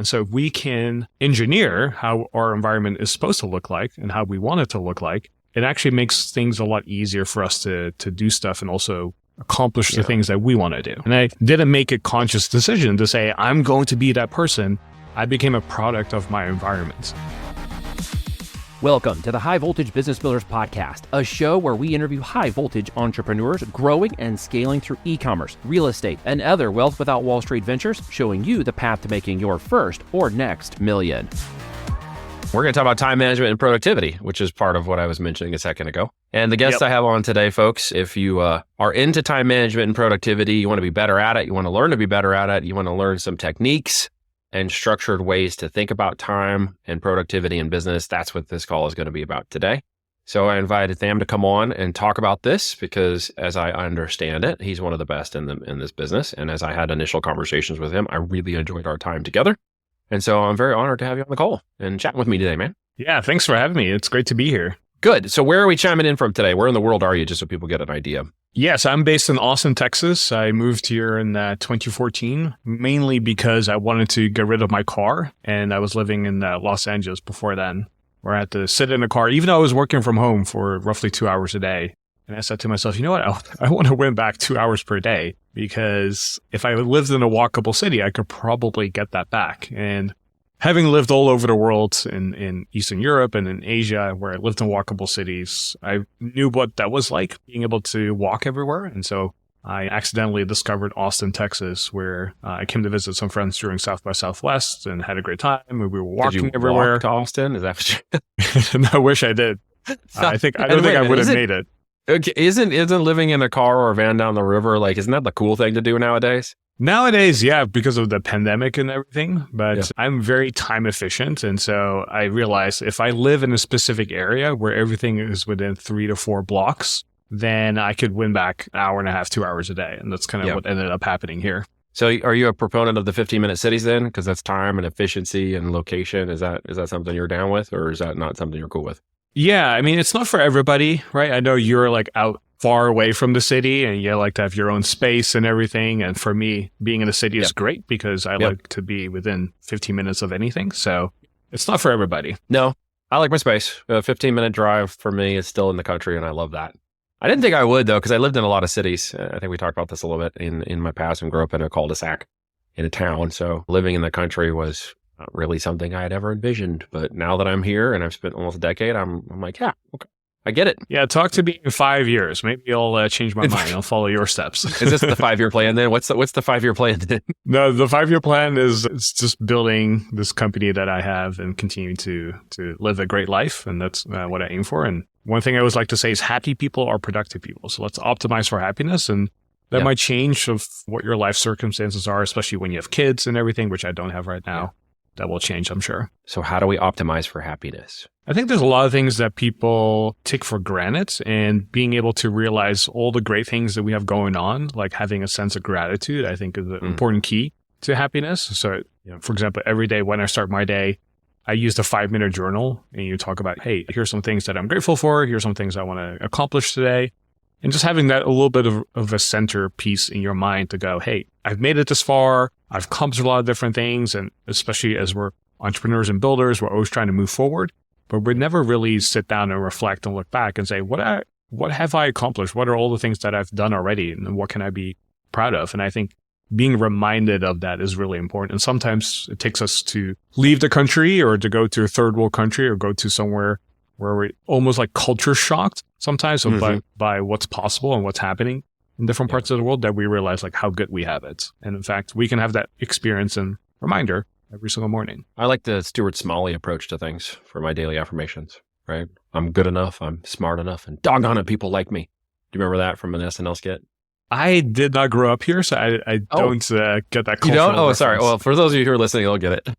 And so if we can engineer how our environment is supposed to look like and how we want it to look like, it actually makes things a lot easier for us to do stuff and also accomplish the things that we want to do. And I didn't make a conscious decision to say, I'm going to be that person. I became a product of my environment. Welcome to the High Voltage Business Builders Podcast, a show where we interview high voltage entrepreneurs growing and scaling through e-commerce, real estate, and other wealth without Wall Street ventures, showing you the path to making your first or next million. We're going to talk about time management and productivity, which is part of what I was mentioning a second ago. And the guest I have on today, folks, if you are into time management and productivity, you want to be better at it, you want to learn to be better at it, you want to learn some techniques and structured ways to think about time and productivity in business, that's what this call is going to be about today. So I invited Tham to come on and talk about this because, as I understand it, he's one of the best in this business. And as I had initial conversations with him, I really enjoyed our time together. And so I'm very honored to have you on the call and chatting with me today, man. Yeah, thanks for having me. It's great to be here. Good. So where are we chiming in from today? Where in the world are you, just so people get an idea? Yes, I'm based in Austin, Texas. I moved here in 2014, mainly because I wanted to get rid of my car. And I was living in Los Angeles before then, where I had to sit in a car, even though I was working from home for roughly 2 hours a day. And I said to myself, you know what? I want to win back 2 hours per day, because if I lived in a walkable city, I could probably get that back. And having lived all over the world in Eastern Europe and in Asia, where I lived in walkable cities, I knew what that was like, being able to walk everywhere. And so I accidentally discovered Austin, Texas, where I came to visit some friends during South by Southwest and had a great time. And we were walking everywhere. Walk to Austin? Is that what And I wish I did. I don't think I would have made it. Okay, isn't living in a car or a van down the river, isn't that the cool thing to do nowadays? Nowadays, yeah, because of the pandemic and everything, but I'm very time efficient. And so I realized if I live in a specific area where everything is within 3 to 4 blocks, then I could win back an hour and a half, 2 hours a day. And that's kind of what ended up happening here. So are you a proponent of the 15-minute cities then? Because that's time and efficiency and location. Is that something you're down with, or is that not something you're cool with? Yeah, I mean, it's not for everybody, right? I know you're out far away from the city and you like to have your own space and everything. And for me, being in the city is great because I like to be within 15 minutes of anything. So it's not for everybody. No, I like my space. A 15-minute drive for me is still in the country, and I love that. I didn't think I would, though, because I lived in a lot of cities. I think we talked about this a little bit in my past, and grew up in a cul-de-sac in a town. So living in the country was not really something I had ever envisioned. But now that I'm here and I've spent almost a decade, I'm like, yeah, okay. I get it. Yeah, talk to me in 5 years. Maybe I'll change my mind. I'll follow your steps. Is this the 5-year plan then? What's the 5-year plan then? No, the 5-year plan is just building this company that I have and continue to live a great life. And that's what I aim for. And one thing I always like to say is happy people are productive people. So let's optimize for happiness. And that might change of what your life circumstances are, especially when you have kids and everything, which I don't have right now. That will change, I'm sure. So how do we optimize for happiness? I think there's a lot of things that people take for granted, and being able to realize all the great things that we have going on, like having a sense of gratitude, I think is an important key to happiness. So, for example, every day when I start my day, I use the 5-minute journal, and you talk about, hey, here's some things that I'm grateful for. Here's some things I want to accomplish today. And just having that a little bit of a centerpiece in your mind to go, hey, I've made it this far. I've accomplished a lot of different things. And especially as we're entrepreneurs and builders, we're always trying to move forward. But we never really sit down and reflect and look back and say, what have I accomplished? What are all the things that I've done already? And what can I be proud of? And I think being reminded of that is really important. And sometimes it takes us to leave the country or to go to a third world country or go to somewhere where we're almost like culture shocked sometimes by what's possible and what's happening in different parts of the world, that we realize how good we have it. And in fact, we can have that experience and reminder every single morning. I like the Stuart Smalley approach to things for my daily affirmations, right? I'm good enough, I'm smart enough, and doggone it, people like me. Do you remember that from an SNL skit? I did not grow up here, so I don't get that cultural You don't? Oh, reference. sorry. Well, for those of you who are listening, they'll get it.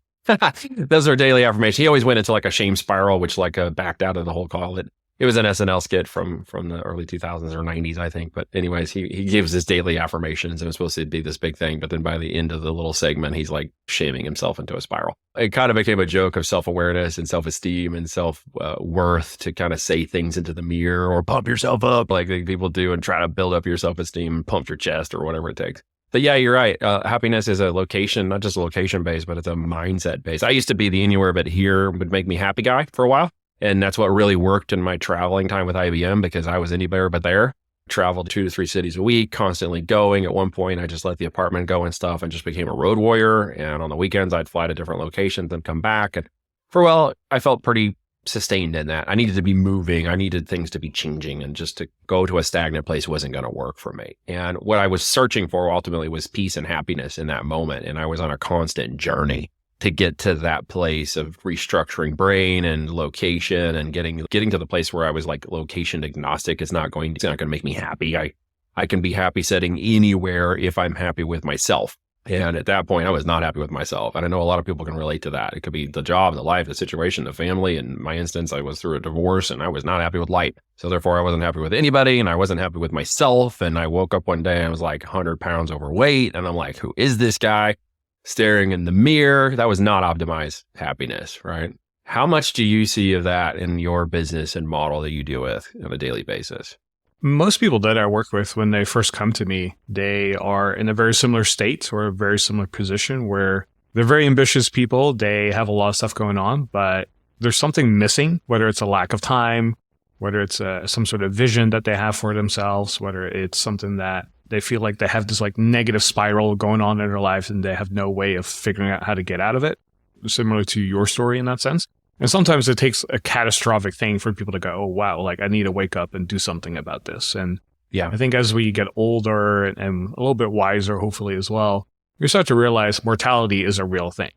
Those are daily affirmations. He always went into a shame spiral, which backed out of the whole call. It was an SNL skit from the early 2000s or 90s, I think. But anyways, he gives his daily affirmations, and it was supposed to be this big thing. But then by the end of the little segment, he's shaming himself into a spiral. It kind of became a joke of self-awareness and self-esteem and self-worth to kind of say things into the mirror or pump yourself up like people do and try to build up your self-esteem, pump your chest or whatever it takes. But yeah, you're right. Happiness is a location, not just a location based, but it's a mindset based. I used to be the anywhere but here would make me happy guy for a while. And that's what really worked in my traveling time with IBM because I was anywhere but there. Traveled 2 to 3 cities a week, constantly going. At one point, I just let the apartment go and stuff and just became a road warrior. And on the weekends, I'd fly to different locations and come back. And for a while, I felt pretty sustained in that. I needed to be moving. I needed things to be changing. And just to go to a stagnant place wasn't going to work for me. And what I was searching for ultimately was peace and happiness in that moment. And I was on a constant journey to get to that place of restructuring brain and location and getting to the place where I was like location agnostic. It's not going to make me happy. I can be happy sitting anywhere if I'm happy with myself. And at that point, I was not happy with myself. And I know a lot of people can relate to that. It could be the job, the life, the situation, the family. In my instance, I was through a divorce and I was not happy with life. So therefore, I wasn't happy with anybody and I wasn't happy with myself. And I woke up one day and I was like 100 pounds overweight. And I'm like, who is this guy? Staring in the mirror. That was not optimized happiness, right? How much do you see of that in your business and model that you deal with on a daily basis? Most people that I work with, when they first come to me, they are in a very similar state or a very similar position where they're very ambitious people. They have a lot of stuff going on, but there's something missing, whether it's a lack of time, whether it's some sort of vision that they have for themselves, whether it's something that they feel like they have this like negative spiral going on in their lives and they have no way of figuring out how to get out of it. Similar to your story in that sense. And sometimes it takes a catastrophic thing for people to go, oh, wow, like I need to wake up and do something about this. And yeah, I think as we get older and a little bit wiser, hopefully as well, we start to realize mortality is a real thing,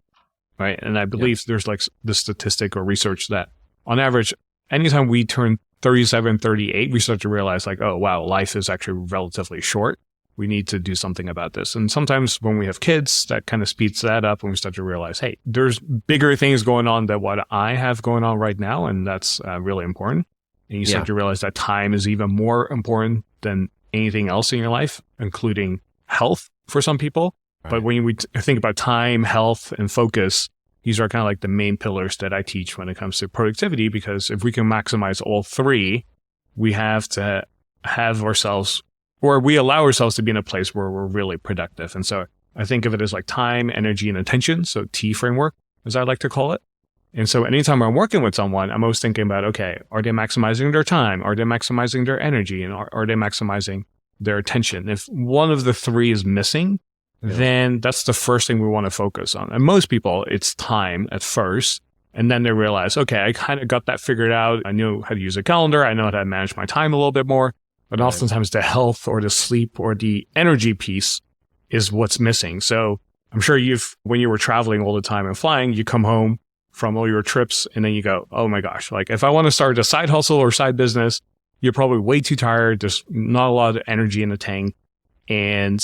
right? And I believe there's like the statistic or research that on average, anytime we turn 37, 38, we start to realize like, oh, wow, life is actually relatively short. We need to do something about this. And sometimes when we have kids, that kind of speeds that up and we start to realize, hey, there's bigger things going on than what I have going on right now. And that's really important. And you start to realize that time is even more important than anything else in your life, including health for some people. Right. But when we think about time, health, and focus, these are kind of like the main pillars that I teach when it comes to productivity, because if we can maximize all three, we have to have ourselves, or we allow ourselves to be in a place where we're really productive. And so I think of it as like time, energy, and attention. So T framework, as I like to call it. And so anytime I'm working with someone, I'm always thinking about, okay, are they maximizing their time? Are they maximizing their energy? And are they maximizing their attention? If one of the three is missing, then that's the first thing we want to focus on. And most people, it's time at first. And then they realize, okay, I kind of got that figured out. I know how to use a calendar. I know how to manage my time a little bit more. But oftentimes the health or the sleep or the energy piece is what's missing. So I'm sure when you were traveling all the time and flying, you come home from all your trips and then you go, oh my gosh, like if I want to start a side hustle or side business, you're probably way too tired. There's not a lot of energy in the tank. And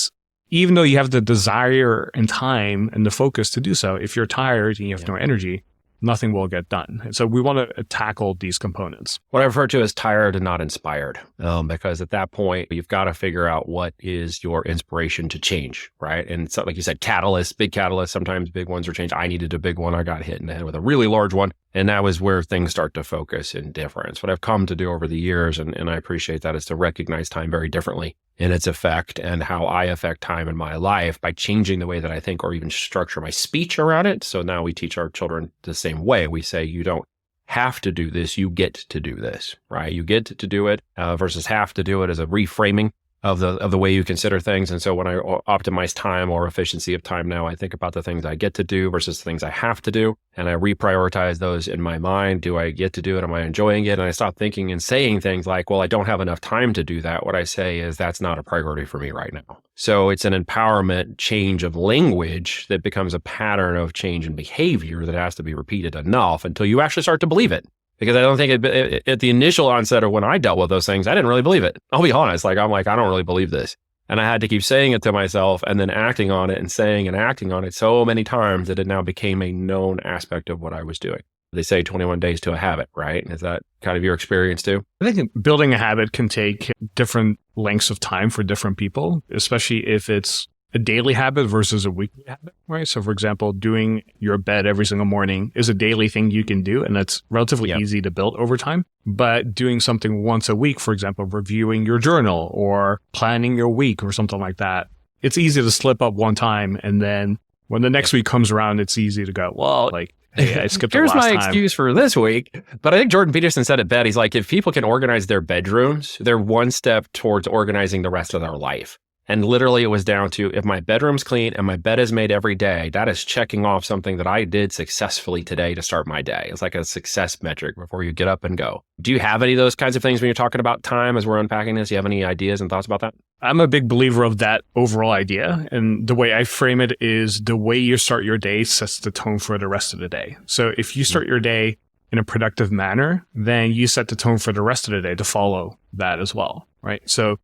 even though you have the desire and time and the focus to do so, if you're tired and you have no energy, nothing will get done. And so we want to tackle these components. What I refer to as tired and not inspired, because at that point, you've got to figure out what is your inspiration to change, right? And so, like you said, big catalysts, sometimes big ones are changed. I needed a big one. I got hit in the head with a really large one. And that was where things start to focus in difference. What I've come to do over the years, and I appreciate that, is to recognize time very differently in its effect and how I affect time in my life by changing the way that I think or even structure my speech around it. So now we teach our children the same way. We say, you don't have to do this, you get to do this, right? You get to do it versus have to do it as a reframing of the way you consider things. And so when I optimize time or efficiency of time now, I think about the things I get to do versus the things I have to do. And I reprioritize those in my mind. Do I get to do it? Am I enjoying it? And I stop thinking and saying things like, well, I don't have enough time to do that. What I say is that's not a priority for me right now. So it's an empowerment change of language that becomes a pattern of change in behavior that has to be repeated enough until you actually start to believe it. Because I don't think at the initial onset of when I dealt with those things, I didn't really believe it. I'll be honest. I'm like, I don't really believe this. And I had to keep saying it to myself and then acting on it and saying and acting on it so many times that it now became a known aspect of what I was doing. They say 21 days to a habit, right? Is that kind of your experience too? I think building a habit can take different lengths of time for different people, especially if it's a daily habit versus a weekly habit, right? So for example, doing your bed every single morning is a daily thing you can do, and that's relatively easy to build over time. But doing something once a week, for example, reviewing your journal or planning your week or something like that, it's easy to slip up one time. And then when the next week comes around, it's easy to go, well, like, hey, I skipped Here's the last my time. excuse for this week. But I think Jordan Peterson said it best. He's like, if people can organize their bedrooms, they're one step towards organizing the rest of their life. And literally it was down to, if my bedroom's clean and my bed is made every day, that is checking off something that I did successfully today to start my day. It's like a success metric before you get up and go. Do you have any of those kinds of things when you're talking about time as we're unpacking this? Do you have any ideas and thoughts about that? I'm a big believer of that overall idea. And the way I frame it is the way you start your day sets the tone for the rest of the day. So if you start your day in a productive manner, then you set the tone for the rest of the day to follow that as well, right? So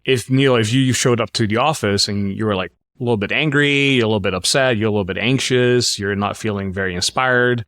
if Neil, if you showed up to the office and you were like a little bit angry, you're a little bit upset, you're a little bit anxious, you're not feeling very inspired,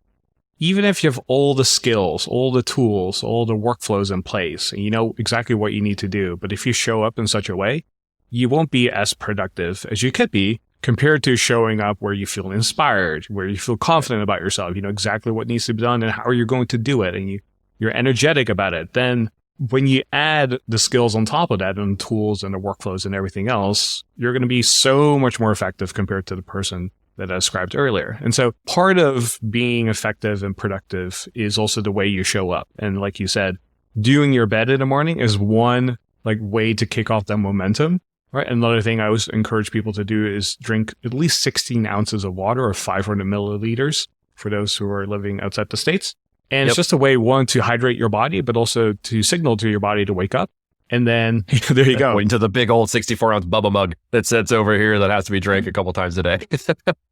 even if you have all the skills, all the tools, all the workflows in place, and you know exactly what you need to do, but if you show up in such a way, you won't be as productive as you could be compared to showing up where you feel inspired, where you feel confident about yourself, you know exactly what needs to be done and how you're going to do it, and you're energetic about it. Then when you add the skills on top of that and the tools and the workflows and everything else, you're going to be so much more effective compared to the person that I described earlier. And so part of being effective and productive is also the way you show up. And like you said, doing your bed in the morning is one like way to kick off that momentum, right? Another thing I always encourage people to do is drink at least 16 ounces of water or 500 milliliters for those who are living outside the States. And it's just a way, one, to hydrate your body, but also to signal to your body to wake up. And then there you go. Into the big old 64-ounce Bubba mug that sits over here that has to be drank a couple times a day.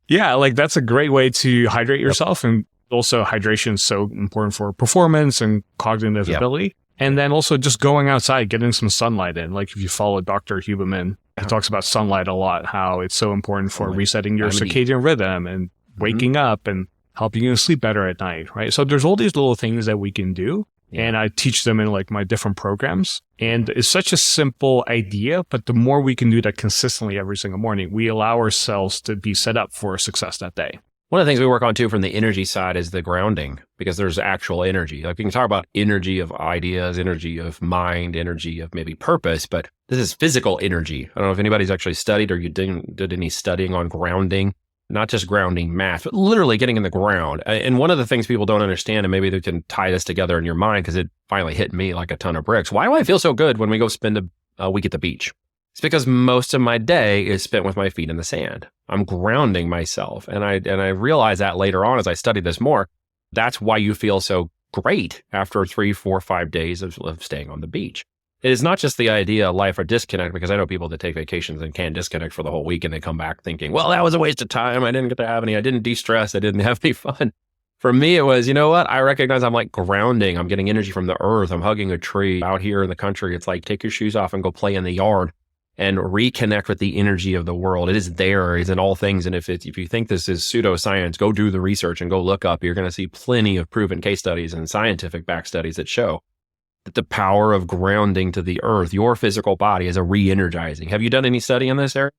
Yeah, like that's a great way to hydrate yourself. And also hydration is so important for performance and cognitive ability. And then also just going outside, getting some sunlight in. Like if you follow Dr. Huberman, he talks about sunlight a lot, how it's so important for resetting your circadian rhythm and waking up and helping you sleep better at night, right? So there's all these little things that we can do. And I teach them in like my different programs. And it's such a simple idea, but the more we can do that consistently every single morning, we allow ourselves to be set up for success that day. One of the things we work on too from the energy side is the grounding, because there's actual energy. Like we can talk about energy of ideas, energy of mind, energy of maybe purpose, but this is physical energy. I don't know if anybody's actually studied or you did any studying on grounding. Not just grounding math, but literally getting in the ground. And one of the things people don't understand, and maybe they can tie this together in your mind, because it finally hit me like a ton of bricks. Why do I feel so good when we go spend a week at the beach? It's because most of my day is spent with my feet in the sand. I'm grounding myself. And I realized that later on as I studied this more. That's why you feel so great after 3, 4, 5 days of staying on the beach. It is not just the idea of life or disconnect, because I know people that take vacations and can't disconnect for the whole week and they come back thinking, well, that was a waste of time. I didn't get to have any. I didn't de-stress. I didn't have any fun. For me, it was, you know what? I recognize I'm like grounding. I'm getting energy from the earth. I'm hugging a tree out here in the country. It's like, take your shoes off and go play in the yard and reconnect with the energy of the world. It is there. It's in all things. And if you think this is pseudoscience, go do the research and go look up. You're going to see plenty of proven case studies and scientific back studies that show that the power of grounding to the earth, your physical body, is a re-energizing. Have you done any study on this, Eric?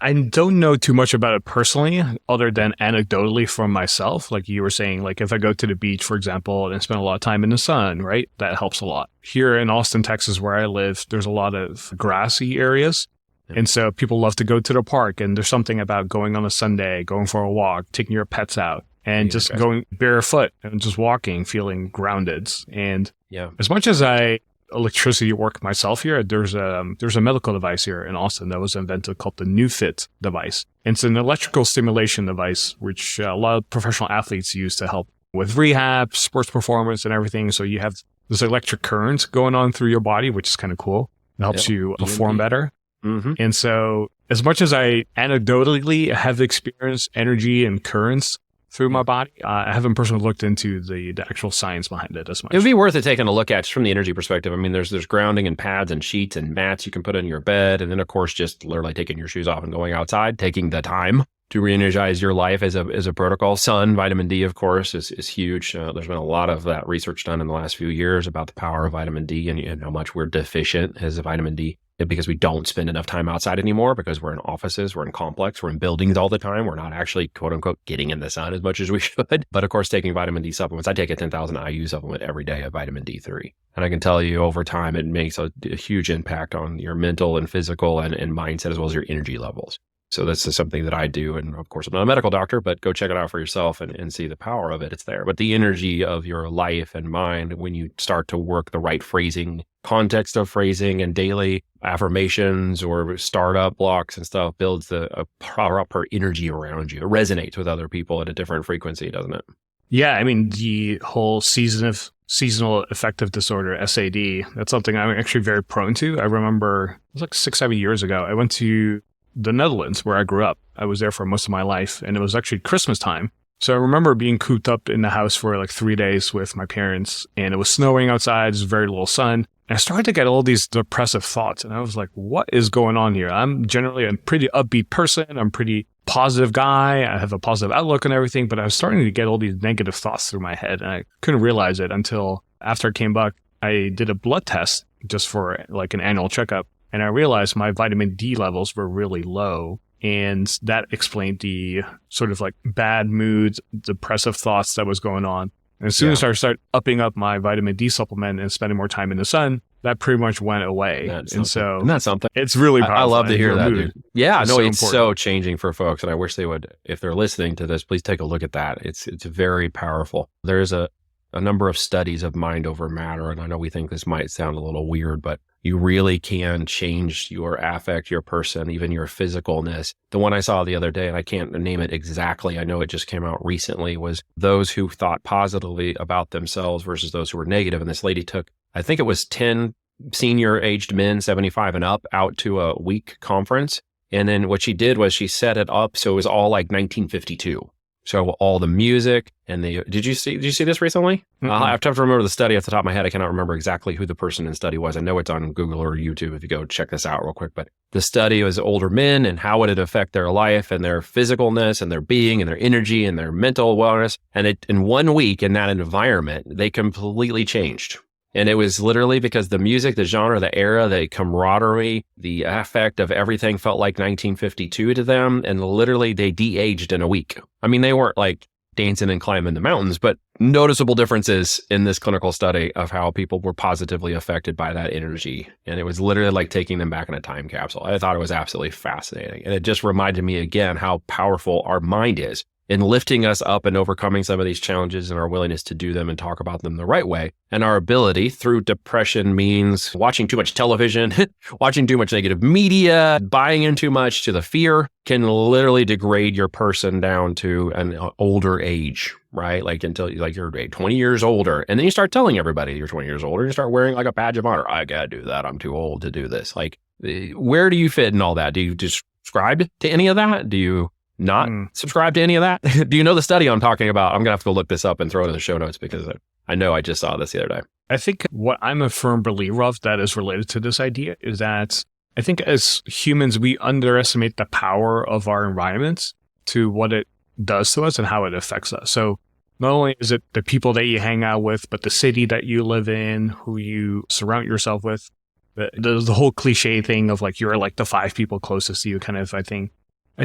I don't know too much about it personally, other than anecdotally from myself. Like you were saying, like if I go to the beach, for example, and spend a lot of time in the sun, right? That helps a lot. Here in Austin, Texas, where I live, there's a lot of grassy areas. And so people love to go to the park. And there's something about going on a Sunday, going for a walk, taking your pets out, and just going barefoot and just walking, feeling grounded. And as much as I electricity work myself here, there's a medical device here in Austin that was invented called the NewFit device. And it's an electrical stimulation device, which a lot of professional athletes use to help with rehab, sports performance, and everything. So you have this electric current going on through your body, which is kind of cool. It helps you perform better. And so as much as I anecdotally have experienced energy and currents through my body, I haven't personally looked into the actual science behind it as much. It would be worth it taking a look at just from the energy perspective. I mean, there's grounding and pads and sheets and mats you can put in your bed. And then, of course, just literally taking your shoes off and going outside, taking the time to re-energize your life as a protocol. Sun, vitamin D, of course, is huge. There's been a lot of that research done in the last few years about the power of vitamin D and how much we're deficient as a vitamin D because we don't spend enough time outside anymore because we're in offices, we're in complex, we're in buildings all the time. We're not actually, quote unquote, getting in the sun as much as we should. But of course, taking vitamin D supplements, I take a 10,000 IU supplement every day of vitamin D3. And I can tell you over time, it makes a huge impact on your mental and physical and mindset, as well as your energy levels. So this is something that I do. And of course, I'm not a medical doctor, but go check it out for yourself and see the power of it. It's there. But the energy of your life and mind, when you start to work the right phrasing, context of phrasing and daily affirmations or startup blocks and stuff, builds a proper energy around you. It resonates with other people at a different frequency, doesn't it? Yeah. I mean, the whole seasonal affective disorder, SAD, that's something I'm actually very prone to. I remember it was like 6-7 years ago, I went to the Netherlands where I grew up. I was there for most of my life, and it was actually Christmas time. So I remember being cooped up in the house for like 3 days with my parents, and it was snowing outside. There's very little sun. And I started to get all these depressive thoughts, and I was like, what is going on here? I'm generally a pretty upbeat person. I'm a pretty positive guy. I have a positive outlook and everything, but I was starting to get all these negative thoughts through my head, and I couldn't realize it until after I came back. I did a blood test just for like an annual checkup. And I realized my vitamin D levels were really low. And that explained the sort of like bad moods, depressive thoughts that was going on. And as soon as I started upping up my vitamin D supplement and spending more time in the sun, that pretty much went away. And so isn't that something? It's really powerful. I love to hear that, dude. Yeah, no, it's important. so changing for folks. And I wish they would, if they're listening to this, please take a look at that. It's very powerful. There's a number of studies of mind over matter. And I know we think this might sound a little weird, but you really can change your affect, your person, even your physicalness. The one I saw the other day, and I can't name it exactly, I know it just came out recently, was those who thought positively about themselves versus those who were negative. And this lady took, I think it was 10 senior aged men, 75 and up, out to a week conference. And then what she did was she set it up so it was all like 1952. So all the music and did you see this recently? Mm-hmm. I have to remember the study off the top of my head. I cannot remember exactly who the person in the study was. I know it's on Google or YouTube if you go check this out real quick. But the study was older men and how would it affect their life and their physicalness and their being and their energy and their mental wellness. And in 1 week in that environment, they completely changed. And it was literally because the music, the genre, the era, the camaraderie, the affect of everything felt like 1952 to them. And literally they de-aged in a week. I mean, they weren't like dancing and climbing the mountains, but noticeable differences in this clinical study of how people were positively affected by that energy. And it was literally like taking them back in a time capsule. I thought it was absolutely fascinating. And it just reminded me again how powerful our mind is in lifting us up and overcoming some of these challenges and our willingness to do them and talk about them the right way. And our ability through depression means watching too much television, watching too much negative media, buying in too much to the fear can literally degrade your person down to an older age, right? Like until like you're 20 years older. And then you start telling everybody you're 20 years older. You start wearing like a badge of honor. I gotta do that. I'm too old to do this. Like, where do you fit in all that? Do you subscribe to any of that? Do you not subscribe to any of that? Do you know the study I'm talking about? I'm going to have to go look this up and throw it in the show notes because I know I just saw this the other day. I think what I'm a firm believer of that is related to this idea is that I think as humans, we underestimate the power of our environments to what it does to us and how it affects us. So not only is it the people that you hang out with, but the city that you live in, who you surround yourself with. The whole cliche thing of like, you're like the 5 people closest to you kind of, I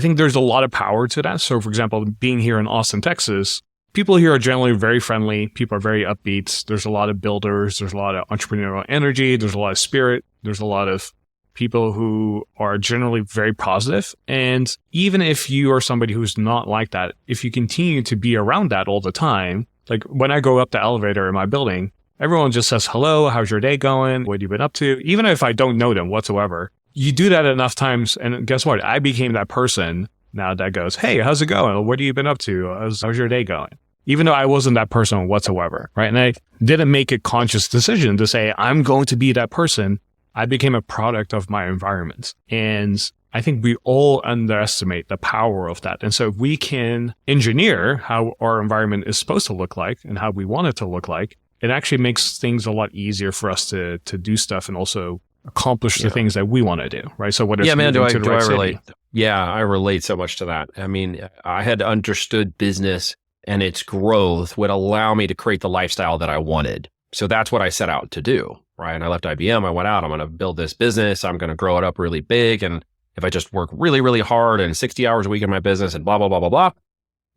think there's a lot of power to that. So for example, being here in Austin, Texas, people here are generally very friendly. People are very upbeat. There's a lot of builders. There's a lot of entrepreneurial energy. There's a lot of spirit. There's a lot of people who are generally very positive. And even if you are somebody who's not like that, if you continue to be around that all the time, like when I go up the elevator in my building, everyone just says, hello, how's your day going? What have you been up to? Even if I don't know them whatsoever. You do that enough times, and guess what? I became that person now that goes, hey, how's it going? What have you been up to? How's your day going? Even though I wasn't that person whatsoever, right? And I didn't make a conscious decision to say, I'm going to be that person. I became a product of my environment. And I think we all underestimate the power of that. And so if we can engineer how our environment is supposed to look like and how we want it to look like, it actually makes things a lot easier for us to do stuff and also accomplish the things that we want to do, right? So what is do I relate? Yeah, I relate so much to that. I mean, I had understood business and its growth would allow me to create the lifestyle that I wanted. So that's what I set out to do, right? And I left IBM. I went out, I'm going to build this business. I'm going to grow it up really big. And if I just work really, really hard and 60 hours a week in my business and blah, blah, blah, blah, blah,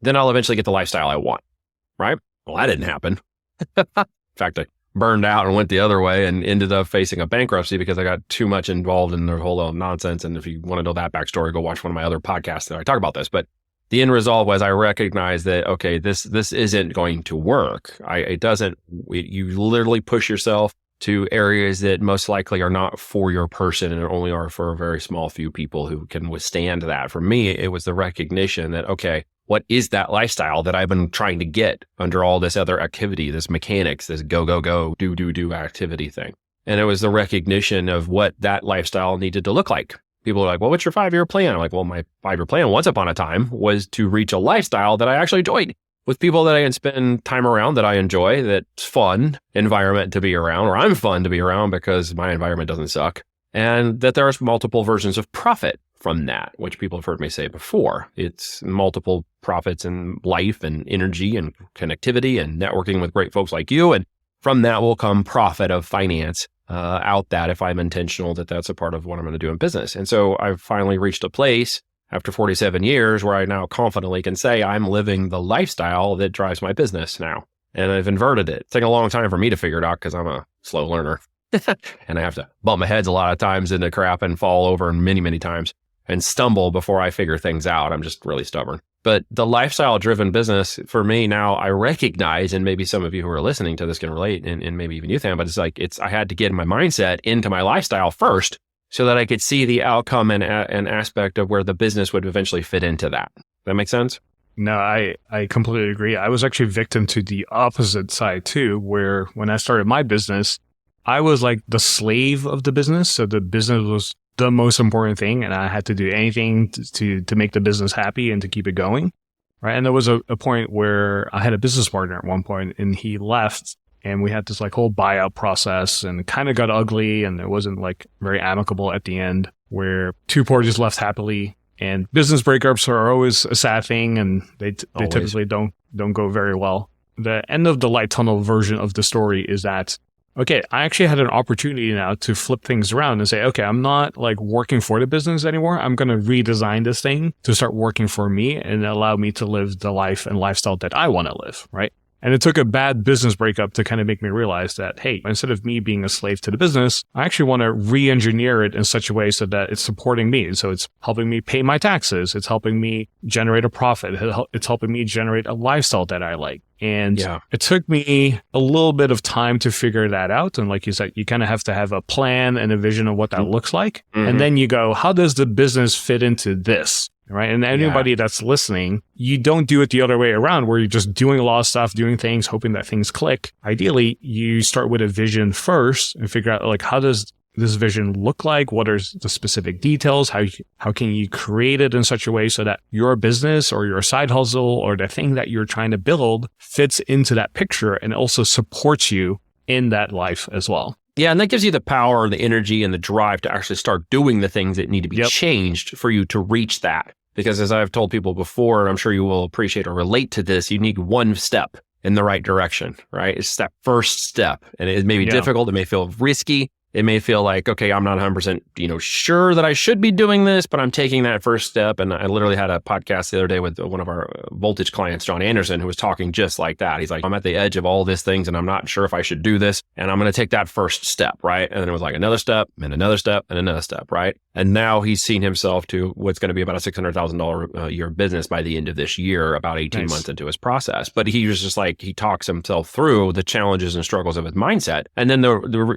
then I'll eventually get the lifestyle I want, right? Well, that didn't happen. In fact, I burned out and went the other way and ended up facing a bankruptcy because I got too much involved in the whole nonsense. And if you want to know that backstory, go watch one of my other podcasts that I talk about this. But the end result was I recognized that, okay, this isn't going to work. You literally push yourself to areas that most likely are not for your person and only are for a very small few people who can withstand that. For me, it was the recognition that, okay, what is that lifestyle that I've been trying to get under all this other activity, this mechanics, this go, go, go, do activity thing? And it was the recognition of what that lifestyle needed to look like. People are like, well, what's your 5-year plan? I'm like, well, my 5-year plan once upon a time was to reach a lifestyle that I actually enjoyed with people that I can spend time around that I enjoy, that's fun environment to be around, or I'm fun to be around because my environment doesn't suck. And that there are multiple versions of profit from that, which people have heard me say before. It's multiple profits in life and energy and connectivity and networking with great folks like you. And from that will come profit of finance out that if I'm intentional, that's a part of what I'm going to do in business. And so I've finally reached a place after 47 years where I now confidently can say I'm living the lifestyle that drives my business now. And I've inverted it. It's taken a long time for me to figure it out because I'm a slow learner. And I have to bump my heads a lot of times into crap and fall over many, many times and stumble before I figure things out. I'm just really stubborn. But the lifestyle driven business for me now, I recognize, and maybe some of you who are listening to this can relate, and maybe even you, Tham, but I had to get my mindset into my lifestyle first so that I could see the outcome and aspect of where the business would eventually fit into that. That make sense? No, I completely agree. I was actually victim to the opposite side too, where when I started my business, I was like the slave of the business. So the business was the most important thing, and I had to do anything to make the business happy and to keep it going, right? And there was a point where I had a business partner at one point, and he left, and we had this like whole buyout process, and it kind of got ugly, and it wasn't like very amicable at the end, where two parties left happily. And business breakups are always a sad thing, and they typically don't go very well. The end of the light tunnel version of the story is that, okay, I actually had an opportunity now to flip things around and say, okay, I'm not like working for the business anymore. I'm going to redesign this thing to start working for me and allow me to live the life and lifestyle that I want to live, right? And it took a bad business breakup to kind of make me realize that, hey, instead of me being a slave to the business, I actually want to re-engineer it in such a way so that it's supporting me. So it's helping me pay my taxes. It's helping me generate a profit. It's helping me generate a lifestyle that I like. And It took me a little bit of time to figure that out. And like you said, you kind of have to have a plan and a vision of what that looks like. Mm-hmm. And then you go, how does the business fit into this? Right. And anybody that's listening, you don't do it the other way around where you're just doing a lot of stuff, doing things, hoping that things click. Ideally, you start with a vision first and figure out like, how does this vision look like? What are the specific details? How can you create it in such a way so that your business or your side hustle or the thing that you're trying to build fits into that picture and also supports you in that life as well? Yeah, and that gives you the power and the energy and the drive to actually start doing the things that need to be changed for you to reach that. Because as I've told people before, and I'm sure you will appreciate or relate to this, you need one step in the right direction, right? It's that first step. And it may be difficult. It may feel risky. It may feel like, okay, I'm not 100%, sure that I should be doing this, but I'm taking that first step. And I literally had a podcast the other day with one of our Voltage clients, John Anderson, who was talking just like that. He's like, I'm at the edge of all these things and I'm not sure if I should do this. And I'm going to take that first step, right? And then it was like another step and another step and another step, right? And now he's seen himself to what's going to be about a $600,000 a year business by the end of this year, about 18 months into his process. But he was just like, he talks himself through the challenges and struggles of his mindset. And then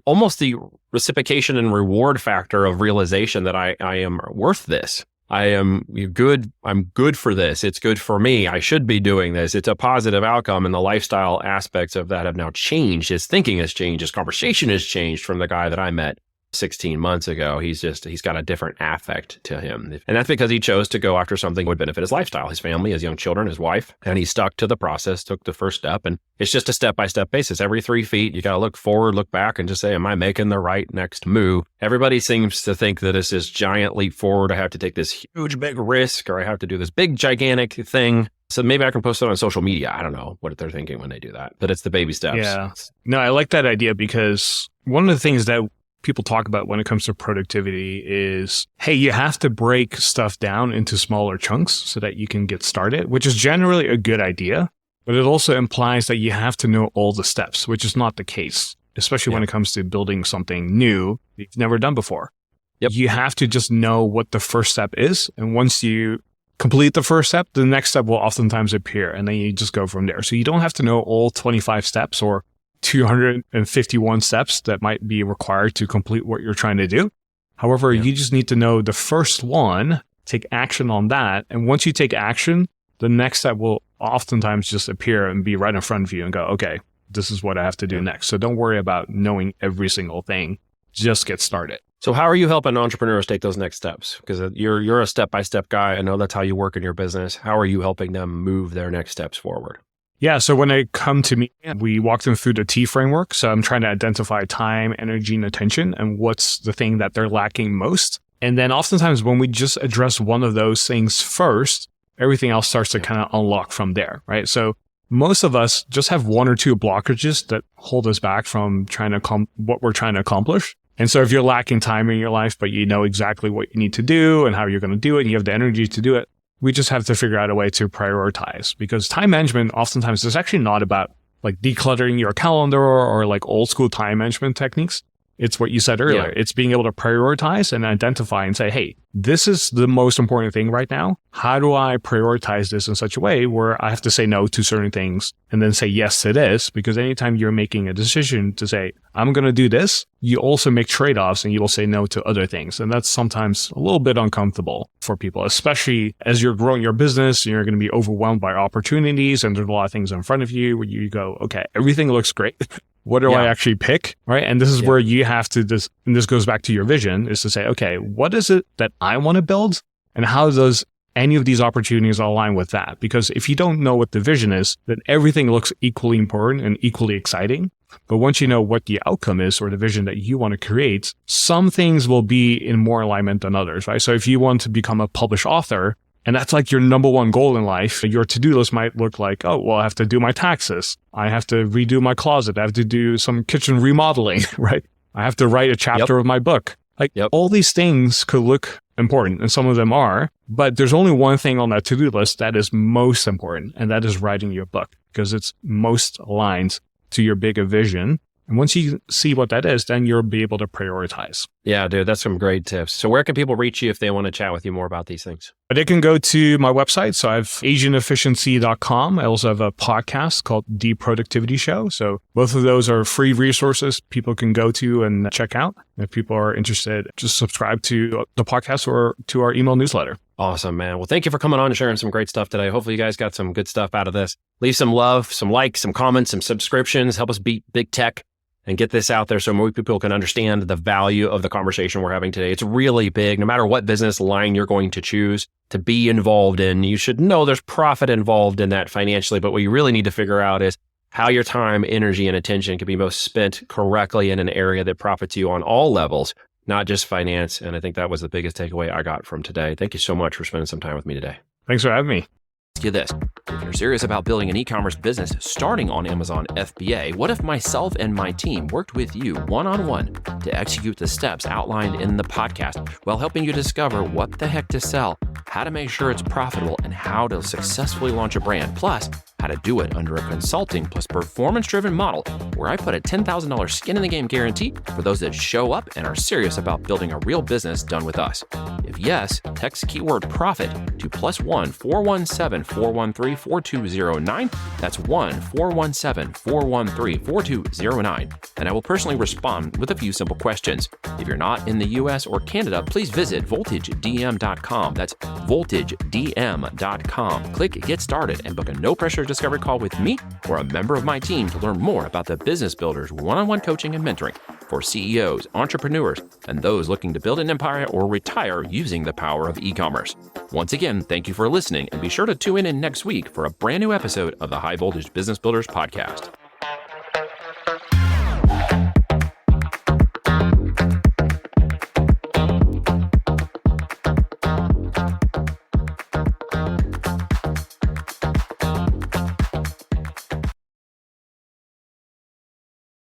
almost the reciprocation and reward factor of realization that I am worth this. I am good. I'm good for this. It's good for me. I should be doing this. It's a positive outcome. And the lifestyle aspects of that have now changed. His thinking has changed. His conversation has changed from the guy that I met 16 months ago. He's got a different affect to him. And that's because he chose to go after something that would benefit his lifestyle, his family, his young children, his wife. And he stuck to the process, took the first step. And it's just a step-by-step basis. Every 3 feet, you got to look forward, look back and just say, am I making the right next move? Everybody seems to think that it's this giant leap forward. I have to take this huge, big risk, or I have to do this big, gigantic thing. So maybe I can post it on social media. I don't know what they're thinking when they do that, but it's the baby steps. Yeah. No, I like that idea because one of the things that people talk about when it comes to productivity is, hey, you have to break stuff down into smaller chunks so that you can get started, which is generally a good idea. But it also implies that you have to know all the steps, which is not the case, especially when it comes to building something new you've never done before. Yep. You have to just know what the first step is. And once you complete the first step, the next step will oftentimes appear, and then you just go from there. So you don't have to know all 25 steps or 251 steps that might be required to complete what you're trying to do. However, you just need to know the first one, take action on that. And once you take action, the next step will oftentimes just appear and be right in front of you and go, okay, this is what I have to do next. So don't worry about knowing every single thing. Just get started. So how are you helping entrepreneurs take those next steps? Because you're a step-by-step guy. I know that's how you work in your business. How are you helping them move their next steps forward? Yeah. So when they come to me, we walk them through the T framework. So I'm trying to identify time, energy, and attention, and what's the thing that they're lacking most. And then oftentimes when we just address one of those things first, everything else starts to kind of unlock from there, right? So most of us just have one or two blockages that hold us back from trying to what we're trying to accomplish. And so if you're lacking time in your life, but you know exactly what you need to do and how you're going to do it, and you have the energy to do it, we just have to figure out a way to prioritize, because time management oftentimes is actually not about like decluttering your calendar or like old school time management techniques. It's what you said earlier. It's being able to prioritize and identify and say, hey, this is the most important thing right now. How do I prioritize this in such a way where I have to say no to certain things and then say yes to this? Because anytime you're making a decision to say, I'm going to do this, you also make trade-offs and you will say no to other things. And that's sometimes a little bit uncomfortable for people, especially as you're growing your business and you're going to be overwhelmed by opportunities and there's a lot of things in front of you where you go, okay, everything looks great. What do I actually pick, right? And this is where you have to, and this goes back to your vision, is to say, okay, what is it that I want to build? And how does any of these opportunities align with that? Because if you don't know what the vision is, then everything looks equally important and equally exciting. But once you know what the outcome is or the vision that you want to create, some things will be in more alignment than others, right? So if you want to become a published author, and that's like your number one goal in life, your to-do list might look like, oh, well, I have to do my taxes. I have to redo my closet. I have to do some kitchen remodeling, right? I have to write a chapter of my book. Like all these things could look important, and some of them are, but there's only one thing on that to-do list that is most important, and that is writing your book, because it's most aligned to your bigger vision. And once you see what that is, then you'll be able to prioritize. Yeah, dude, that's some great tips. So where can people reach you if they want to chat with you more about these things? They can go to my website. So I have asianefficiency.com. I also have a podcast called The Productivity Show. So both of those are free resources people can go to and check out. If people are interested, just subscribe to the podcast or to our email newsletter. Awesome, man. Well, thank you for coming on and sharing some great stuff today. Hopefully you guys got some good stuff out of this. Leave some love, some likes, some comments, some subscriptions. Help us beat big tech and get this out there so more people can understand the value of the conversation we're having today. It's really big. No matter what business line you're going to choose to be involved in, you should know there's profit involved in that financially. But what you really need to figure out is how your time, energy, and attention can be most spent correctly in an area that profits you on all levels, not just finance. And I think that was the biggest takeaway I got from today. Thank you so much for spending some time with me today. Thanks for having me. Ask you this. If you're serious about building an e-commerce business starting on Amazon FBA, what if myself and my team worked with you one-on-one to execute the steps outlined in the podcast while helping you discover what the heck to sell, how to make sure it's profitable, and how to successfully launch a brand, plus how to do it under a consulting plus performance-driven model where I put a $10,000 skin in the game guarantee for those that show up and are serious about building a real business done with us? If yes, text keyword profit to +1 417 413 4209. That's 1 417 413 4209. And I will personally respond with a few simple questions. If you're not in the US or Canada, please visit voltagedm.com. That's voltagedm.com. Click Get Started and book a no pressure discovery call with me or a member of my team to learn more about the Business Builders one-on-one coaching and mentoring for CEOs, entrepreneurs, and those looking to build an empire or retire using the power of e-commerce. Once again, thank you for listening, and be sure to tune in next week for a brand new episode of the High Voltage Business Builders podcast.